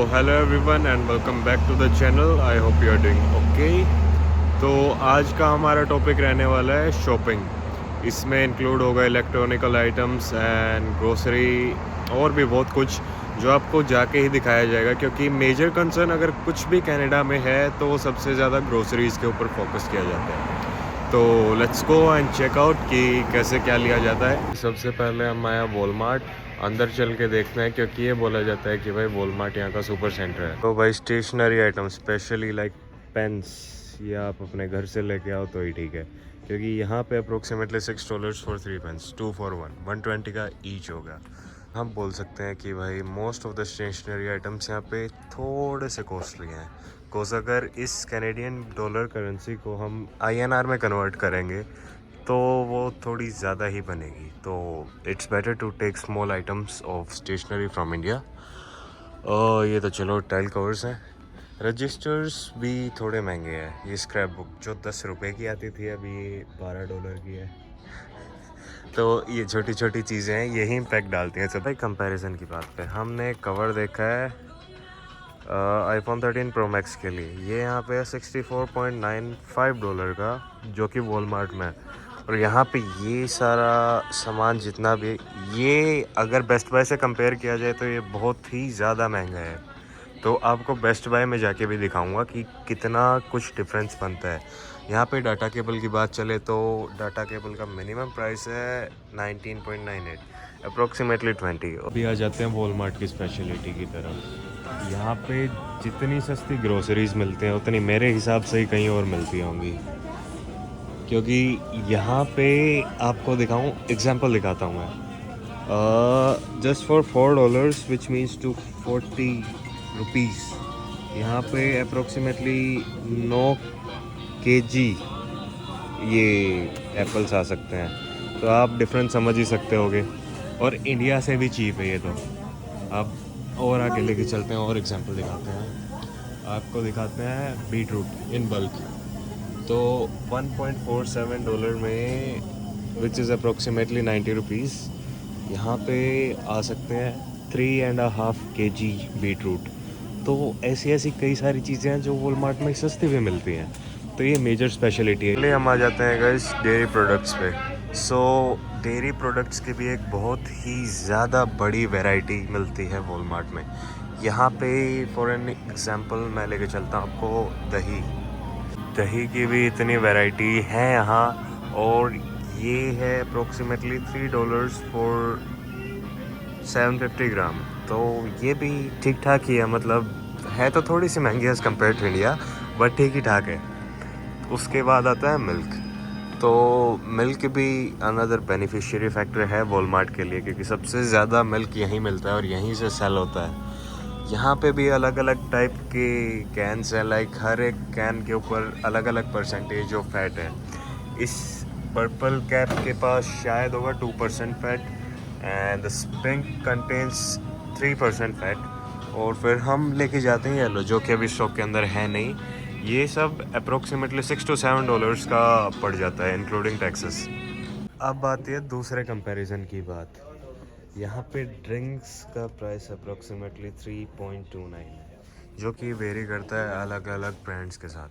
Hello everyone and welcome back to the channel. I hope you are doing okay. तो आज का हमारा topic रहने वाला है शॉपिंग। इसमें इंक्लूड होगा इलेक्ट्रॉनिकल आइटम्स एंड ग्रोसरी और भी बहुत कुछ जो आपको जाके ही दिखाया जाएगा, क्योंकि मेजर कंसर्न अगर कुछ भी कनाडा में है तो वो सबसे ज़्यादा ग्रोसरीज़ के ऊपर फोकस किया जाता है। तो let's go and check out कि कैसे क्या लिया जाता है। सबसे पहले हम आया वॉलमार्ट। अंदर चल के देखना है, क्योंकि ये बोला जाता है कि भाई वॉलमार्ट यहाँ का सुपर सेंटर है। तो भाई stationery item specially like pens या आप अपने घर से लेके आओ तो ही ठीक है, क्योंकि यहाँ पे अप्रोक्सीमेटली $6 फॉर 3 पेन्स, 2 फॉर 1, 120 का ईच होगा। हम बोल सकते हैं कि भाई most of the stationery items यहाँ पे थोड़े से कॉस्टली हैं। कोस अगर इस कैनेडियन डॉलर करेंसी को हम INR में कन्वर्ट करेंगे तो वो थोड़ी ज़्यादा ही बनेगी। तो it's better to take small items of stationery from India. ये तो चलो टाइल कवर्स हैं। रजिस्टर्स भी थोड़े महंगे हैं। ये स्क्रैप बुक जो 10 रुपये की आती थी अभी ये $12 की है। तो ये छोटी छोटी चीज़ें हैं, यही इम्पैक्ट डालती हैं। सब भाई कंपैरिजन की बात पे हमने कवर देखा है iPhone 13 Pro Max के लिए। ये यहाँ पे $64.95 का, जो कि वॉलमार्ट में है। और यहाँ पे ये सारा सामान जितना भी, ये अगर बेस्ट बाय से कंपेयर किया जाए तो ये बहुत ही ज़्यादा महंगा है। तो आपको बेस्ट बाय में जाके भी दिखाऊंगा कि कितना कुछ डिफरेंस बनता है। यहाँ पे डाटा केबल की बात चले तो डाटा केबल का मिनिमम प्राइस है 19.98, अप्रोक्सीमेटली 20। अभी आ जाते हैं वॉलमार्ट की स्पेशलिटी की तरफ। यहाँ पे जितनी सस्ती ग्रोसरीज मिलते हैं उतनी मेरे हिसाब से ही कहीं और मिलती होंगी, क्योंकि यहाँ पे आपको दिखाऊं, एग्जांपल दिखाता हूँ मैं। Just for $4 which means two 40 rupees यहाँ पे अप्रोक्सीमेटली 9 kg ये एप्पल्स आ सकते हैं। तो आप डिफरेंस समझ ही सकते होगे। और इंडिया से भी चीप है ये तो। अब और आगे लेके चलते हैं और एग्जांपल दिखाते हैं। आपको दिखाते हैं बीट रूट इन बल्क। तो $1.47 में विच इज़ अप्रोक्सीमेटली 90 रुपीज़ यहाँ पे आ सकते हैं 3.5 kg बीट रूट। तो ऐसी ऐसी कई सारी चीज़ें हैं जो वॉलमार्ट में सस्ती भी मिलती हैं। तो ये मेजर स्पेशलिटी है। पहले हम आ जाते हैं गाइस डेयरी प्रोडक्ट्स पे। सो डेयरी प्रोडक्ट्स की भी एक बहुत ही ज़्यादा बड़ी वैरायटी मिलती है वॉलमार्ट में। यहाँ पे फॉर एन एग्जांपल मैं लेके चलता हूँ आपको दही की भी इतनी वैरायटी है यहाँ। और ये है अप्रोक्सीमेटली $3 फॉर 750 ग्राम। तो ये भी ठीक ठाक ही है, मतलब है तो थोड़ी सी महंगी as compare to India, but ठीक ही ठाक है। उसके बाद आता है मिल्क। तो मिल्क भी अनदर बेनिफिशियरी फैक्टर है वॉलमार्ट के लिए, क्योंकि सबसे ज़्यादा मिल्क यहीं मिलता है और यहीं से सेल होता है। यहाँ पे भी अलग अलग टाइप के कैन्स हैं, लाइक हर एक कैन के ऊपर अलग अलग परसेंटेज ऑफ फैट है। इस पर्पल कैप के पास शायद होगा 2% fat and the pink contains 3% fat. और फिर हम लेके जाते हैं येलो, जो कि अभी स्टॉक के अंदर है नहीं। ये सब अप्रोक्सीमेटली $6 to $7 का पड़ जाता है इंक्लूडिंग टैक्सेस। अब आती है दूसरे कंपैरिजन की बात। यहाँ पे ड्रिंक्स का प्राइस अप्रोक्सीमेटली 3.29 है, जो कि वेरी करता है अलग अलग ब्रांड्स के साथ।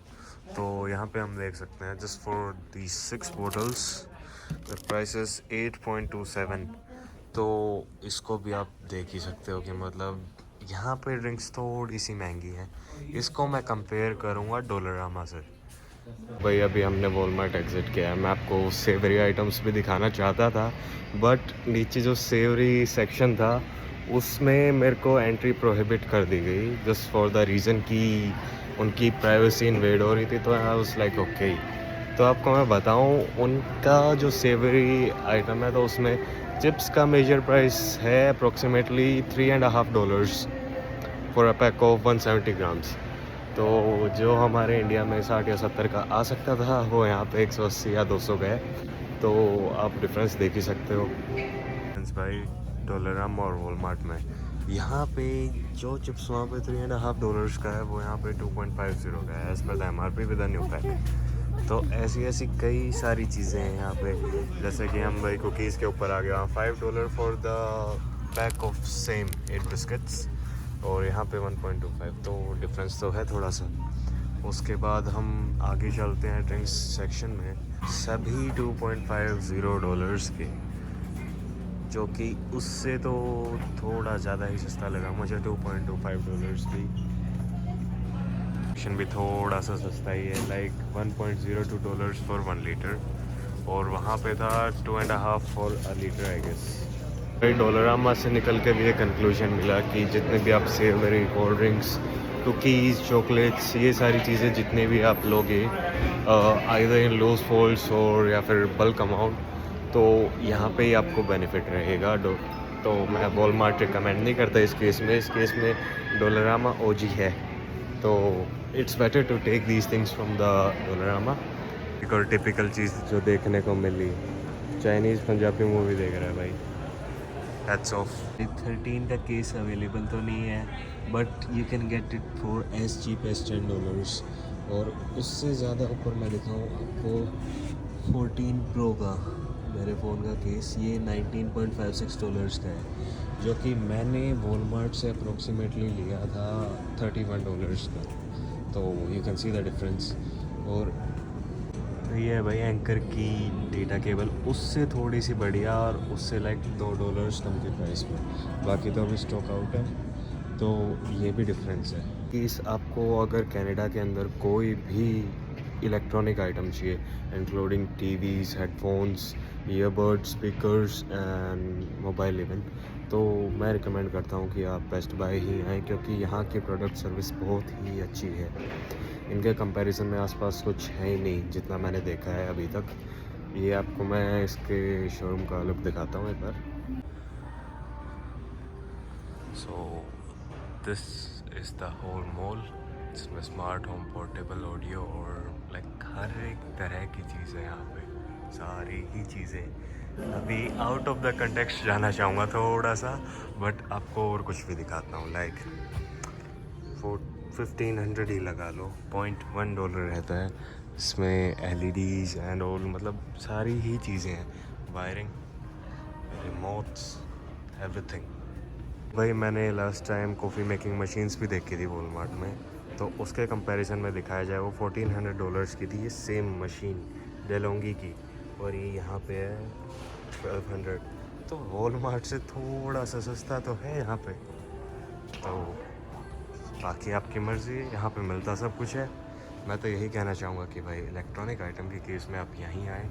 तो यहाँ पे हम देख सकते हैं just for the 6 bottles the price is 8.27। तो इसको भी आप देख ही सकते हो कि मतलब यहाँ पे ड्रिंक्स थोड़ी सी महंगी है। इसको मैं कंपेयर करूँगा डोलरामा से। भाई अभी हमने वॉलमार्ट एग्ज़िट किया है। मैं आपको सेवरी आइटम्स भी दिखाना चाहता था, बट नीचे जो सेवरी सेक्शन था उसमें मेरे को एंट्री प्रोहिबिट कर दी गई, जस्ट फॉर द रीज़न कि उनकी प्राइवेसी इन्वेड हो रही थी। तो आई वाज लाइक ओके। तो आपको मैं बताऊं, उनका जो सेवरी आइटम है तो उसमें चिप्स का मेजर प्राइस है approximately $3.5 for a pack of 170 grams. तो जो हमारे इंडिया में 60 या 70 का आ सकता था वो यहाँ पे 180 या 200 का है। तो आप डिफरेंस देख ही सकते हो भाई डॉलरम और वॉलमार्ट में। यहाँ पे जो चिप्स वहाँ पे $3.5 का है वो यहाँ पे 2.50 का है as per the MRP with the new pack. तो ऐसी ऐसी कई सारी चीज़ें हैं यहाँ पे, जैसे कि हम भाई कुकीज़ के ऊपर आ गया $5 for the pack of same 8 biscuits. और यहाँ पे 1.25, तो डिफरेंस तो है थोड़ा सा। उसके बाद हम आगे चलते हैं ड्रिंक्स सेक्शन में, सभी $2.50 के, जो कि उससे तो थोड़ा ज़्यादा ही सस्ता लगा मुझे। $2.25 की सेक्शन भी थोड़ा सा सस्ता ही है, लाइक $1.02 फॉर 1 लीटर, और वहाँ पे था 2.5 for a litre I guess. भाई डोलरामा से निकल के भी एक कंक्लूजन मिला कि जितने भी आप savoury, cold drinks, cookies, chocolates, ये सारी चीज़ें जितने भी आप लोगे आइदर इन लूज फोल्ड्स और या फिर बल्क अमाउंट, तो यहाँ पे ही आपको बेनिफिट रहेगा। तो मैं वॉलमार्ट रिकमेंड नहीं करता इस केस में। इस केस में डोलरामा ओजी है, तो it's better to take these things from the Dollarama. एक और टिपिकल चीज़ जो देखने को मिली, चाइनीज़ पंजाबी मूवी देख रहा है भाई, हैट्स ऑफ। 13 का केस अवेलेबल तो नहीं है, but you can get it for as cheap as $10। और उससे ज़्यादा ऊपर मैं दिखाऊँ आपको 14 प्रो का, मेरे फ़ोन का केस, ये $19.56 का है, जो कि मैंने वॉलमार्ट से अप्रोक्सीमेटली लिया था $31 का। तो you can see the difference. और ये है भाई एंकर की डेटा केबल, उससे थोड़ी सी बढ़िया, और उससे लाइक $2 कम के प्राइस में। बाकी तो अभी स्टॉक आउट है, तो ये भी डिफरेंस है कि इस आपको अगर कनाडा के अंदर कोई भी इलेक्ट्रॉनिक आइटम चाहिए, including TVs, headphones, earbuds, speakers and mobile even, तो मैं रिकमेंड करता हूँ कि आप बेस्ट बाय ही आएँ, क्योंकि यहाँ की प्रोडक्ट सर्विस बहुत ही अच्छी है। इनके कंपैरिजन में आसपास कुछ है ही नहीं जितना मैंने देखा है अभी तक। ये आपको मैं इसके शोरूम का लुक दिखाता हूँ एक बार। So this is the whole mall, इसमें स्मार्ट होम, पोर्टेबल ऑडियो और लाइक हर एक तरह की चीज़ें यहाँ पे, सारी ही चीज़ें। अभी आउट ऑफ द कंटेक्स्ट जाना चाहूँगा थोड़ा सा, बट आपको और कुछ भी दिखाता हूँ। लाइक 1500 ही लगा लो, $0.1 रहता है इसमें, LEDs एंड ऑल, मतलब सारी ही चीज़ें हैं, वायरिंग, रिमोट्स, एवरीथिंग। भाई मैंने last time coffee making machines भी देखी थी वॉलमार्ट में, तो उसके कंपैरिजन में दिखाया जाए वो $1400 की थी ये सेम मशीन डेलोंगी की, और ये यहाँ पे है 1200। तो वॉलमार्ट से थोड़ा सा सस्ता तो है यहाँ पे। तो बाकी आपकी मर्ज़ी, यहाँ पे मिलता सब कुछ है। मैं तो यही कहना चाहूँगा कि भाई इलेक्ट्रॉनिक आइटम के केस में आप यहीं आएँ।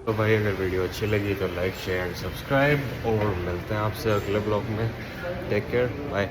तो भाई अगर वीडियो अच्छी लगी तो लाइक, शेयर एंड सब्सक्राइब, और मिलते हैं आपसे अगले ब्लॉग में। Take care, bye.